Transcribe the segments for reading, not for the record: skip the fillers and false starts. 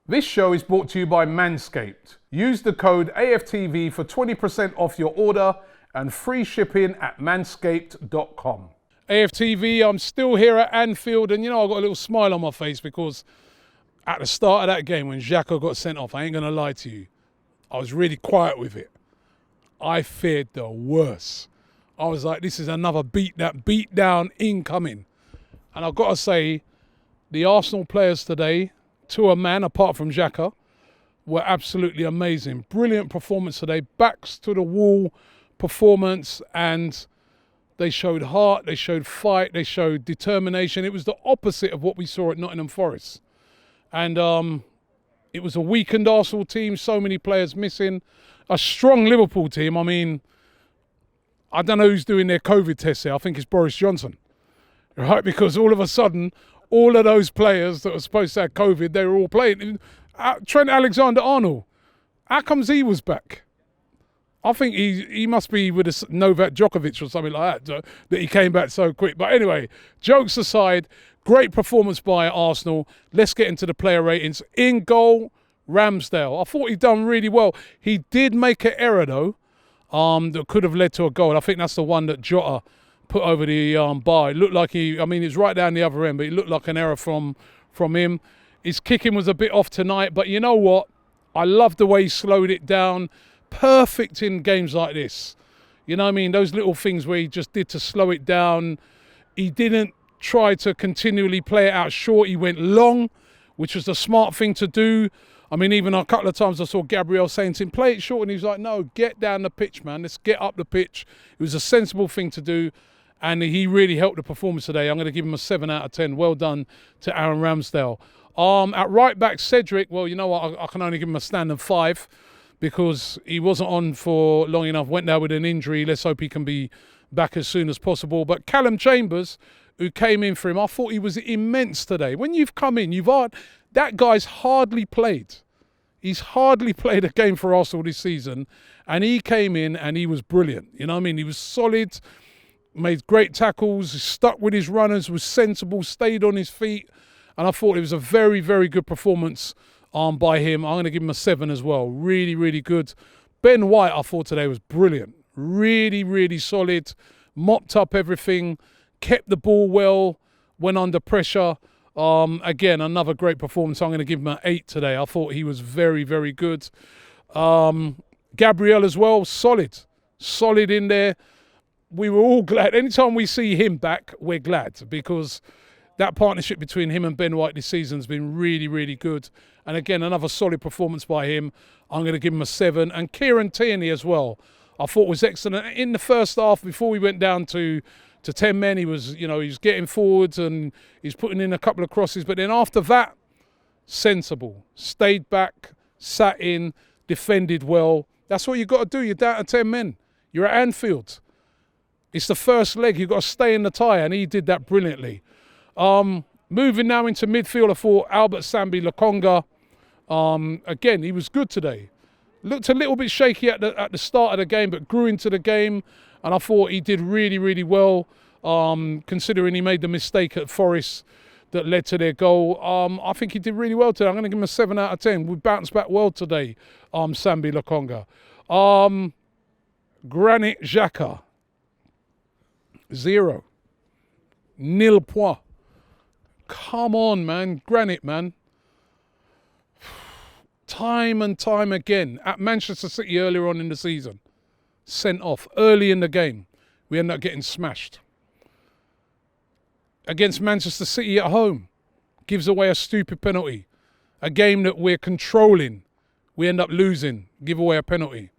This show is brought to you by Manscaped. Use the code AFTV for 20% off your order and free shipping at manscaped.com. AFTV, I'm still here at Anfield, and I've got a little smile on my face because at the start of that game when Xhaka got sent off, I ain't going to lie to you, I was really quiet with it. I feared the worst. I was like, this is another beat down incoming. And I've got to say, the Arsenal players today, to a man, apart from Xhaka, were absolutely amazing. Brilliant performance today. Backs to the wall performance, and they showed heart, they showed fight, they showed determination. It was the opposite of what we saw at Nottingham Forest. And it was a weakened Arsenal team, so many players missing. A strong Liverpool team. I mean, I don't know who's doing their COVID tests here. I think it's Boris Johnson, right? Because all of a sudden, all of those players that were supposed to have COVID, they were all playing. Trent Alexander-Arnold, how comes he was back? I think he must be with a Novak Djokovic or something like that he came back so quick. But anyway, jokes aside, great performance by Arsenal. Let's get into the player ratings. In goal, Ramsdale. I thought he'd done really well. He did make an error though, that could have led to a goal. I think that's the one that Jota put over the bar. It looked like it's right down the other end, but it looked like an error from him. His kicking was a bit off tonight, but you know what? I love the way he slowed it down. Perfect in games like this. You know what I mean? Those little things where he just did to slow it down. He didn't try to continually play it out short. He went long, which was the smart thing to do. I mean, even a couple of times I saw Gabriel saying to him, play it short, and he was like, no, get down the pitch, man. Let's get up the pitch. It was a sensible thing to do, and he really helped the performance today. I'm going to give him a 7 out of 10. Well done to Aaron Ramsdale. At right back, Cedric, well, you know what? I can only give him a standard 5 because he wasn't on for long enough, went there with an injury. Let's hope he can be back as soon as possible. But Callum Chambers, who came in for him, I thought he was immense today. When you've come in, that guy's hardly played. He's hardly played a game for Arsenal this season, and he came in and he was brilliant. You know what I mean? He was solid, made great tackles, stuck with his runners, was sensible, stayed on his feet, and I thought it was a very, very good performance by him. I'm going to give him a 7 as well. Really, really good. Ben White, I thought today was brilliant. Really, really solid. Mopped up everything, kept the ball well, went under pressure. Again, another great performance. I'm going to give him an 8 today. I thought he was very, very good. Gabriel as well, solid in there. We were all glad. Anytime we see him back, we're glad because that partnership between him and Ben White this season has been really, really good. And again, another solid performance by him. I'm going to give him a 7. And Kieran Tierney as well, I thought was excellent. In the first half, before we went down to 10 men, he was getting forwards and he's putting in a couple of crosses. But then after that, sensible. Stayed back, sat in, defended well. That's what you've got to do. You're down to 10 men. You're at Anfield. It's the first leg. You've got to stay in the tie, and he did that brilliantly. Moving now into midfield, I thought Albert Sambi Lokonga, again, he was good today. Looked a little bit shaky at the start of the game, but grew into the game, and I thought he did really, really well, considering he made the mistake at Forest that led to their goal. I think he did really well today. I'm going to give him a 7 out of 10. We bounced back well today, Sambi Lokonga. Granit Xhaka, 0. Nil point. Come on, man. Granit, man. Time and time again. At Manchester City earlier on in the season. Sent off early in the game. We end up getting smashed. Against Manchester City at home. Gives away a stupid penalty. A game that we're controlling. We end up losing. Give away a penalty.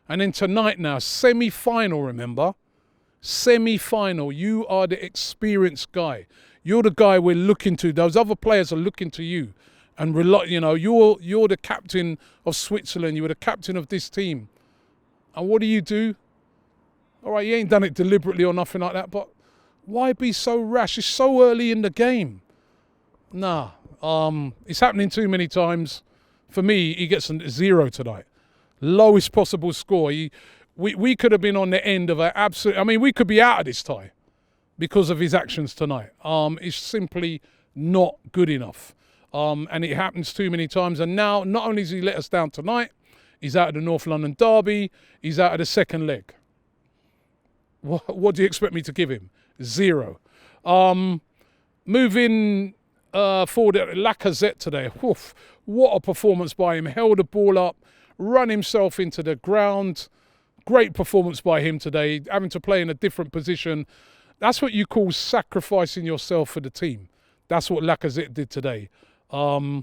And then tonight now, semi-final, remember? Semi-final. You are the experienced guy. You're the guy we're looking to. Those other players are looking to you. And you're the captain of Switzerland. You were the captain of this team. And what do? All right, you ain't done it deliberately or nothing like that, but why be so rash? It's so early in the game. Nah, it's happening too many times. For me, he gets a 0 tonight. Lowest possible score. We could have been on the end of an absolute... I mean, we could be out of this tie because of his actions tonight. It's simply not good enough. And it happens too many times. And now, not only has he let us down tonight, he's out of the North London derby, he's out of the second leg. What do you expect me to give him? 0. Moving forward at Lacazette today. Oof, what a performance by him. Held the ball up, run himself into the ground. Great performance by him today, having to play in a different position. That's what you call sacrificing yourself for the team. That's what Lacazette did today. Yeah,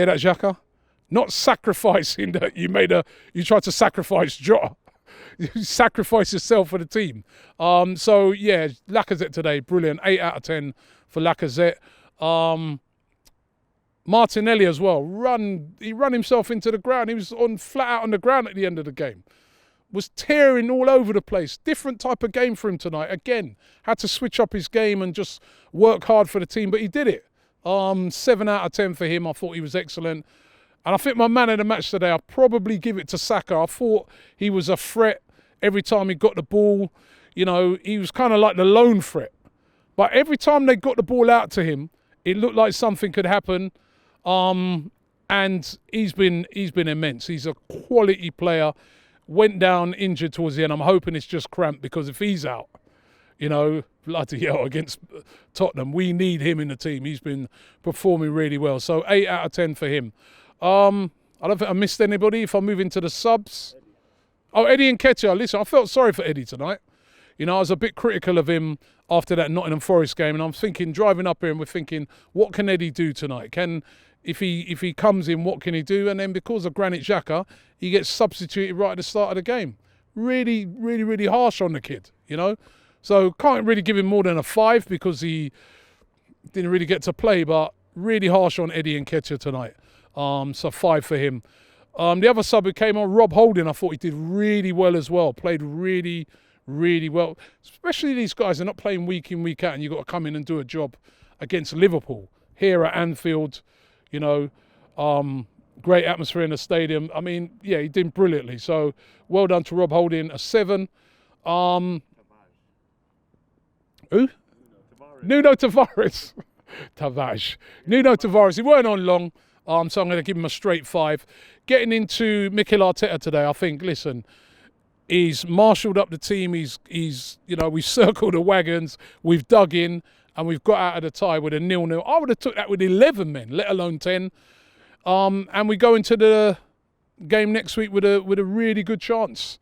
that Xhaka? Not sacrificing that you tried to sacrifice Jota. You sacrifice yourself for the team. So yeah, Lacazette today, brilliant. 8 out of 10 for Lacazette. Martinelli as well. He ran himself into the ground. He was flat out on the ground at the end of the game. Was tearing all over the place. Different type of game for him tonight. Again, had to switch up his game and just work hard for the team, but he did it. 7 out of 10 for him. I thought he was excellent. And I think my man of the match today, I'll probably give it to Saka. I thought he was a threat every time he got the ball. You know, he was kind of like the lone threat. But every time they got the ball out to him, it looked like something could happen. And he's been immense. He's a quality player. Went down injured towards the end. I'm hoping it's just cramped, because if he's out, you know, bloody hell, against Tottenham, we need him in the team. He's been performing really well. So 8 out of 10 for him. I don't think I missed anybody. If I move into the subs. Oh, Eddie Nketiah. Listen, I felt sorry for Eddie tonight. You know, I was a bit critical of him after that Nottingham Forest game. And I'm thinking, driving up here, and we're thinking, what can Eddie do tonight? If he comes in, what can he do? And then because of Granit Xhaka, he gets substituted right at the start of the game. Really, really, really harsh on the kid, you know. So can't really give him more than a 5 because he didn't really get to play, but really harsh on Eddie Nketiah tonight. So 5 for him. The other sub who came on, Rob Holding, I thought he did really well as well. Played really, really well. Especially these guys are not playing week in, week out, and you've got to come in and do a job against Liverpool here at Anfield. You know, great atmosphere in the stadium. I mean, yeah, he did brilliantly. So well done to Rob Holding, a 7. Who? Nuno Tavares. Nuno Tavares. He weren't on long, so I'm going to give him a straight 5. Getting into Mikel Arteta today, I think, listen, he's marshalled up the team. He's you know, we've circled the wagons, we've dug in, and we've got out of the tie with a 0-0. I would have took that with 11 men, let alone 10. And we go into the game next week with a really good chance.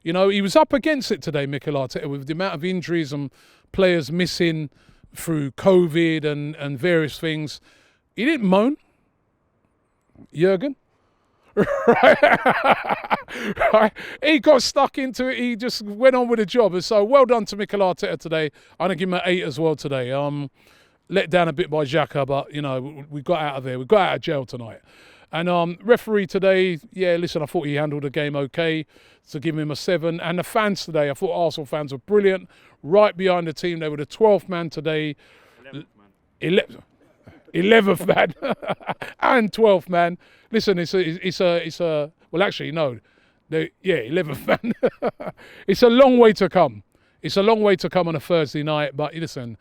You know, he was up against it today, Mikel Arteta, with the amount of injuries and players missing through COVID and various things. He didn't moan. Jurgen. Right. He got stuck into it. He just went on with the job. And so well done to Mikel Arteta today. I'm going to give him an 8 as well today. Let down a bit by Xhaka, but, you know, we got out of there. We got out of jail tonight. And referee today, yeah, listen, I thought he handled the game okay. So give him a 7. And the fans today, I thought Arsenal fans were brilliant. Right behind the team. They were the 12th man today. 11th man and 12th man. Listen, it's a well, actually, no. 11th man. It's a long way to come. It's a long way to come on a Thursday night. But listen,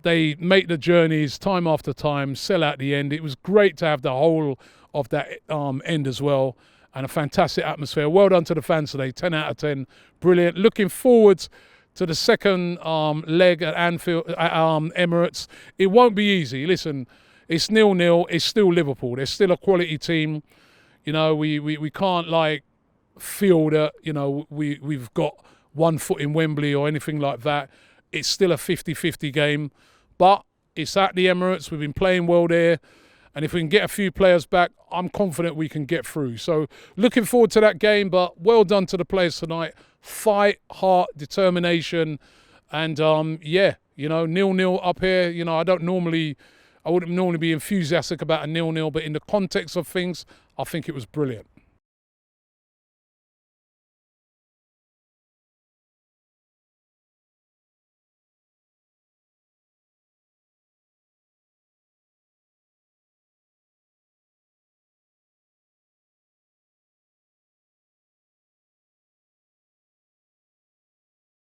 they make the journeys time after time, sell out the end. It was great to have the whole of that end as well. And a fantastic atmosphere. Well done to the fans today. 10 out of 10. Brilliant. Looking forward to the second leg at Anfield, at Emirates. It won't be easy. Listen, it's 0-0. It's still Liverpool. They're still a quality team. You know, we can't like feel that, you know, we've got one foot in Wembley or anything like that. It's still a 50-50 game, but it's at the Emirates. We've been playing well there. And if we can get a few players back, I'm confident we can get through. So looking forward to that game, but well done to the players tonight. Fight, heart, determination. And, yeah, you know, 0-0 up here. You know, I wouldn't normally be enthusiastic about a 0-0, but in the context of things, I think it was brilliant.